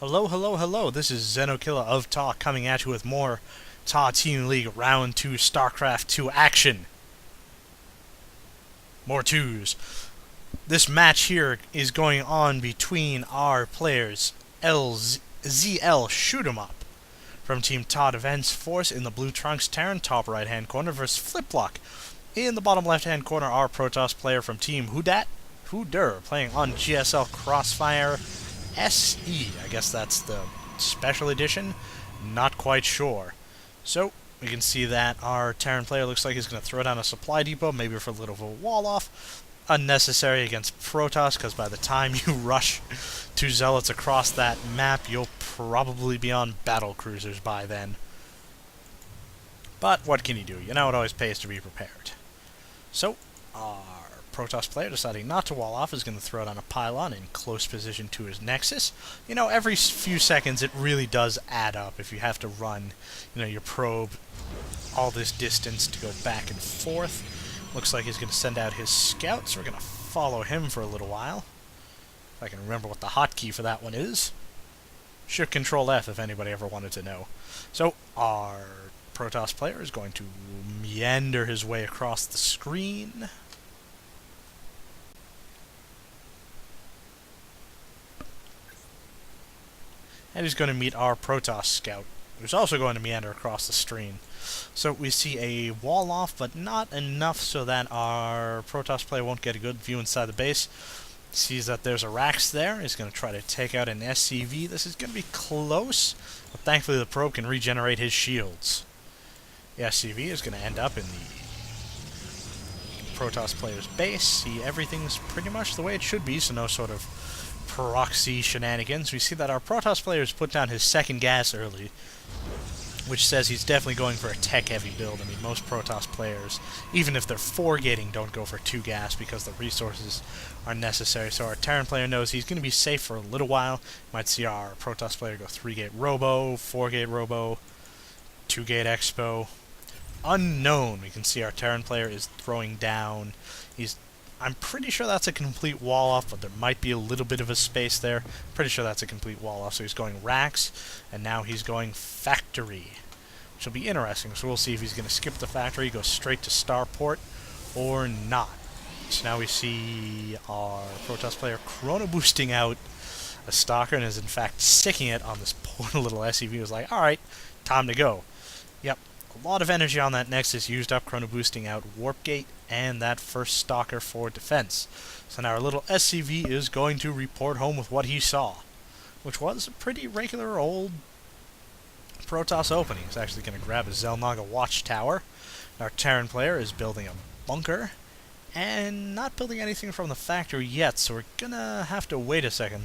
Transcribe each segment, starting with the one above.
Hello, hello, hello. This is Zenokilla of TAW coming at you with more TAW Team League Round 2 StarCraft 2 action. More twos. This match here is going on between our players zLShootemup from Team TAW Defense Force in the blue trunks Terran top right hand corner versus Flipluckin the bottom left hand corner. Our Protoss player from Team Hooder playing on GSL Crossfire SE. I guess that's the special edition. Not quite sure. So we can see that our Terran player looks like he's going to throw down a supply depot, maybe for a little bit of a wall off. Unnecessary against Protoss, because by the time you rush two zealots across that map, you'll probably be on battle cruisers by then. But what can you do? You know, it always pays to be prepared. So our Protoss player deciding not to wall off is going to throw down a pylon in close position to his nexus. You know, every few seconds it really does add up if you have to run, your probe all this distance to go back and forth. Looks like he's going to send out his scouts. We're going to follow him for a little while. If I can remember what the hotkey for that one is. Shift Control F if anybody ever wanted to know. So our Protoss player is going to meander his way across the screen. And he's going to meet our Protoss scout, who's also going to meander across the screen. So we see a wall off, but not enough so that our Protoss player won't get a good view inside the base. Sees that there's a Rax there. He's going to try to take out an SCV. This is going to be close, but thankfully the probe can regenerate his shields. The SCV is going to end up in the Protoss player's base. See, everything's pretty much the way it should be, so no sort of proxy shenanigans. We see that our Protoss player has put down his second gas early, which says he's definitely going for a tech-heavy build. I mean, most Protoss players, even if they're 4-gating, don't go for 2 gas because the resources are necessary. So our Terran player knows he's going to be safe for a little while. You might see our Protoss player go 3-gate Robo, 4-gate Robo, 2-gate Expo. Unknown. We can see our Terran player is throwing down. I'm pretty sure that's a complete wall off, but there might be a little bit of a space there. Pretty sure that's a complete wall off. So he's going Rax, and now he's going Factory, which will be interesting. So we'll see if he's going to skip the Factory, go straight to Starport, or not. So now we see our Protoss player chrono boosting out a Stalker, and is in fact sticking it on this poor little SCV. He was like, alright, time to go. Yep. A lot of energy on that Nexus used up, chrono boosting out Warp Gate and that first Stalker for defense. So now our little SCV is going to report home with what he saw, which was a pretty regular old Protoss opening. He's actually going to grab a Xel'Naga Watchtower. Our Terran player is building a bunker and not building anything from the factory yet, so we're going to have to wait a second.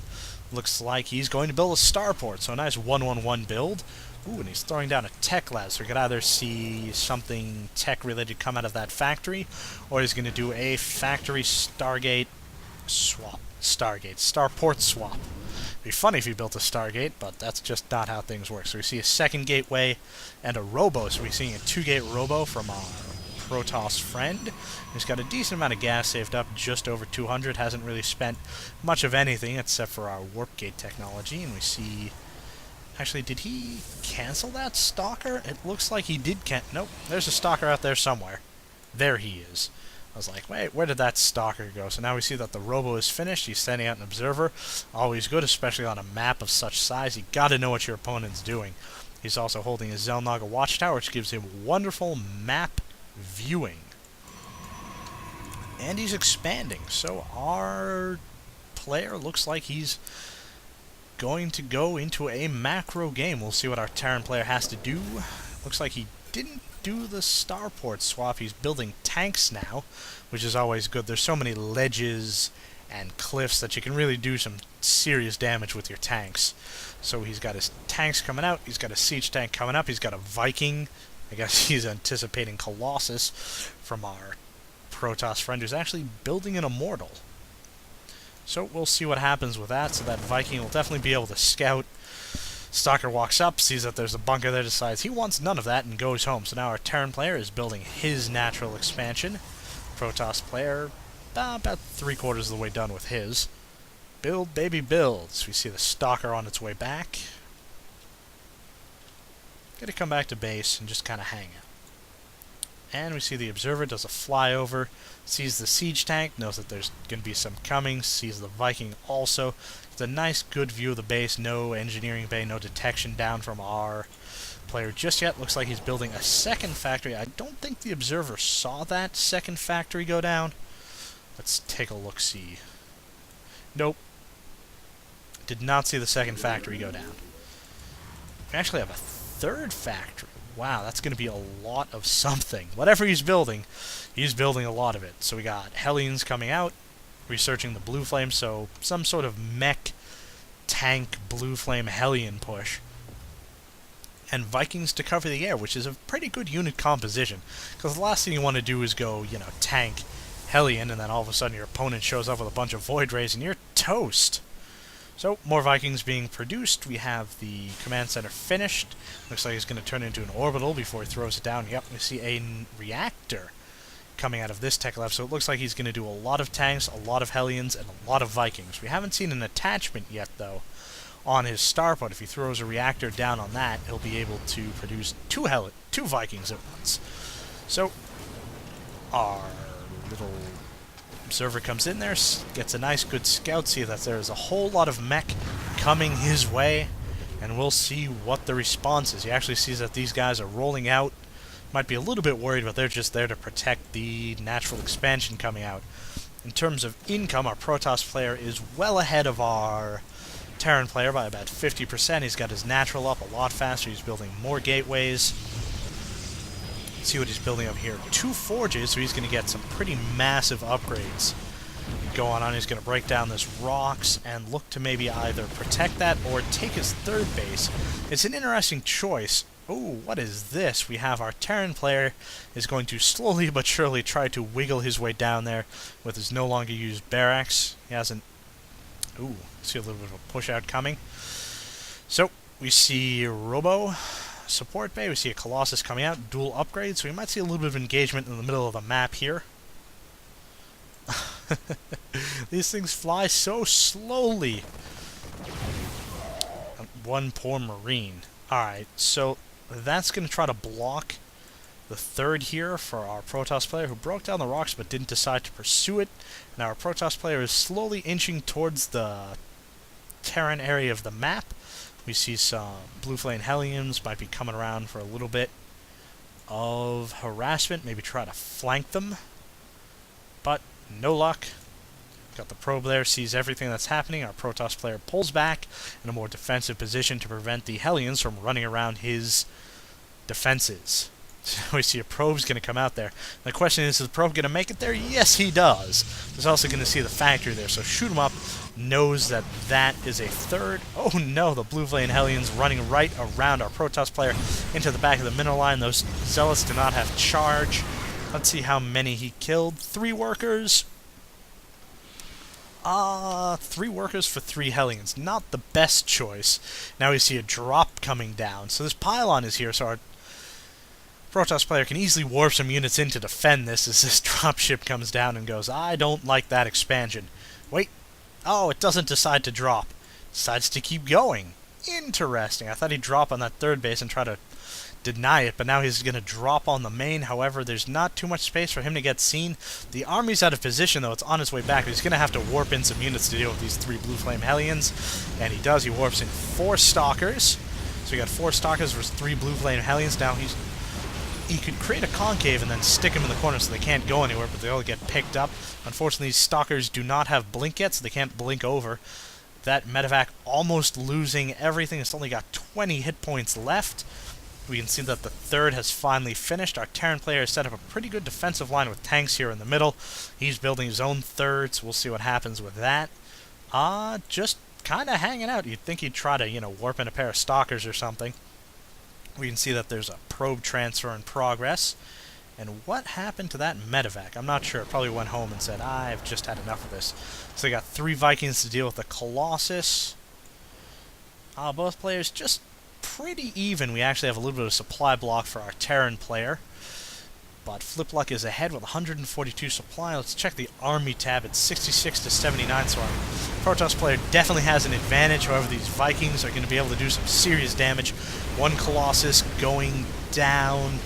Looks like he's going to build a starport, so a nice 1-1-1 build. Ooh, and he's throwing down a tech lab, so we could either see something tech-related come out of that factory, or he's going to do a factory Stargate swap. Starport swap. It'd be funny if he built a Stargate, but that's just not how things work. So we see a second gateway and a Robo, so we're seeing a 2-gate Robo from our Protoss friend. He's got a decent amount of gas saved up, just over 200, hasn't really spent much of anything except for our Warp Gate technology, and we see... Actually, did he cancel that Stalker? It looks like he did Nope, there's a Stalker out there somewhere. There he is. I was like, wait, where did that Stalker go? So now we see that the Robo is finished. He's sending out an Observer. Always good, especially on a map of such size. You gotta know what your opponent's doing. He's also holding his Xel'Naga Watchtower, which gives him wonderful map viewing. And he's expanding. So our player looks like he's going to go into a macro game. We'll see what our Terran player has to do. Looks like he didn't do the starport swap. He's building tanks now, which is always good. There's so many ledges and cliffs that you can really do some serious damage with your tanks. So he's got his tanks coming out. He's got a siege tank coming up. He's got a Viking. I guess he's anticipating Colossus from our Protoss friend, who's actually building an Immortal. So we'll see what happens with that. So that Viking will definitely be able to scout. Stalker walks up, sees that there's a bunker there, decides he wants none of that, and goes home. So now our Terran player is building his natural expansion. Protoss player, about 3/4 of the way done with his. Build, baby, builds. We see the Stalker on its way back. Gonna come back to base and just kind of hang out. And we see the Observer does a flyover, sees the siege tank, knows that there's going to be some coming, sees the Viking also. It's a nice, good view of the base, no engineering bay, no detection down from our player just yet. Looks like he's building a second factory. I don't think the Observer saw that second factory go down. Let's take a look-see. Nope. Did not see the second factory go down. We actually have a third factory. Wow, that's going to be a lot of something. Whatever he's building a lot of it. So we got Hellions coming out, researching the Blue Flame, so some sort of mech tank Blue Flame Hellion push. And Vikings to cover the air, which is a pretty good unit composition. Because the last thing you want to do is go, you know, tank Hellion, and then all of a sudden your opponent shows up with a bunch of Void Rays, and you're toast. So, more Vikings being produced. We have the command center finished. Looks like he's going to turn into an orbital before he throws it down. Yep, we see a reactor coming out of this tech lab. So it looks like he's going to do a lot of tanks, a lot of Hellions, and a lot of Vikings. We haven't seen an attachment yet, though, on his starport. If he throws a reactor down on that, he'll be able to produce two Vikings at once. So, our little Observer comes in there, gets a nice good scout, see that there's a whole lot of mech coming his way, and we'll see what the response is. He actually sees that these guys are rolling out. Might be a little bit worried, but they're just there to protect the natural expansion coming out. In terms of income, our Protoss player is well ahead of our Terran player by about 50%. He's got his natural up a lot faster. He's building more gateways. See what he's building up here. 2 forges, so he's going to get some pretty massive upgrades going on. He's going to break down this rocks and look to maybe either protect that or take his third base. It's an interesting choice. Oh, what is this? We have our Terran player is going to slowly but surely try to wiggle his way down there with his no longer used barracks. He hasn't... Ooh, see a little bit of a push out coming. So, we see Robo support bay, we see a Colossus coming out, dual upgrades, so we might see a little bit of engagement in the middle of the map here. These things fly so slowly. One poor Marine. Alright, so that's going to try to block the third here for our Protoss player, who broke down the rocks but didn't decide to pursue it. Now our Protoss player is slowly inching towards the Terran area of the map. We see some Blue Flame Hellions might be coming around for a little bit of harassment, maybe try to flank them, but no luck. Got the probe there, sees everything that's happening. Our Protoss player pulls back in a more defensive position to prevent the Hellions from running around his defenses. So we see a probe's going to come out there. The question is the probe going to make it there? Yes, he does. There's also going to see the factory there. So Z'Shootemup knows that that is a third. Oh no, the Blue Flame Hellions running right around our Protoss player into the back of the mineral line. Those Zealots do not have charge. Let's see how many he killed. 3 workers. 3 workers for 3 Hellions. Not the best choice. Now we see a drop coming down. So this pylon is here, so our Protoss player can easily warp some units in to defend this as this dropship comes down and goes, I don't like that expansion. Wait. Oh, it doesn't decide to drop. It decides to keep going. Interesting. I thought he'd drop on that third base and try to deny it, but now he's going to drop on the main. However, there's not too much space for him to get seen. The army's out of position, though. It's on his way back. He's going to have to warp in some units to deal with these 3 Blue Flame Hellions, and he does. He warps in 4 Stalkers. So we got 4 Stalkers versus 3 Blue Flame Hellions. Now he could create a concave and then stick them in the corner so they can't go anywhere, but they all get picked up. Unfortunately, these Stalkers do not have blink yet, so they can't blink over. That medevac almost losing everything. It's only got 20 hit points left. We can see that the third has finally finished. Our Terran player has set up a pretty good defensive line with tanks here in the middle. He's building his own third, so we'll see what happens with that. Just kind of hanging out. You'd think he'd try to, warp in a pair of Stalkers or something. We can see that there's a probe transfer in progress. And what happened to that medevac? I'm not sure. It probably went home and said, I've just had enough of this. So they got 3 Vikings to deal with the Colossus. Both players just pretty even. We actually have a little bit of supply block for our Terran player. But TAWflipluck is ahead with 142 supply. Let's check the Army tab. It's 66 to 79, so our Protoss player definitely has an advantage. However, these Vikings are going to be able to do some serious damage. One Colossus going down.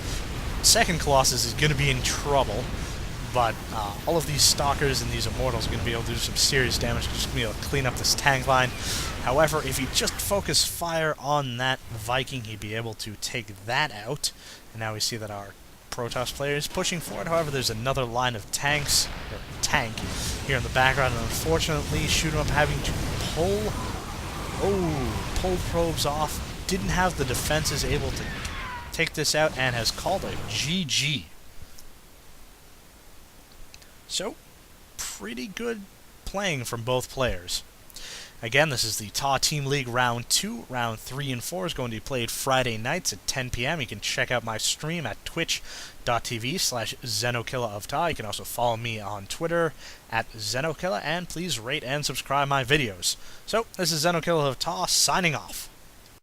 Second Colossus is going to be in trouble. But all of these Stalkers and these Immortals are going to be able to do some serious damage. Just going to be able to clean up this tank line. However, if he just focused fire on that Viking, he'd be able to take that out. And now we see that our Protoss player is pushing forward. However, there's another line of tank here in the background. And unfortunately, SHootemup having to pull probes off. Didn't have the defenses able to take this out and has called a GG. So, pretty good playing from both players. Again, this is the TAW Team League Round 2. Round 3 and 4 is going to be played Friday nights at 10 p.m. You can check out my stream at twitch.tv/ZenoKillaofTAW. You can also follow me on Twitter at ZenoKilla, and please rate and subscribe my videos. So, this is ZenoKillaofTAW signing off.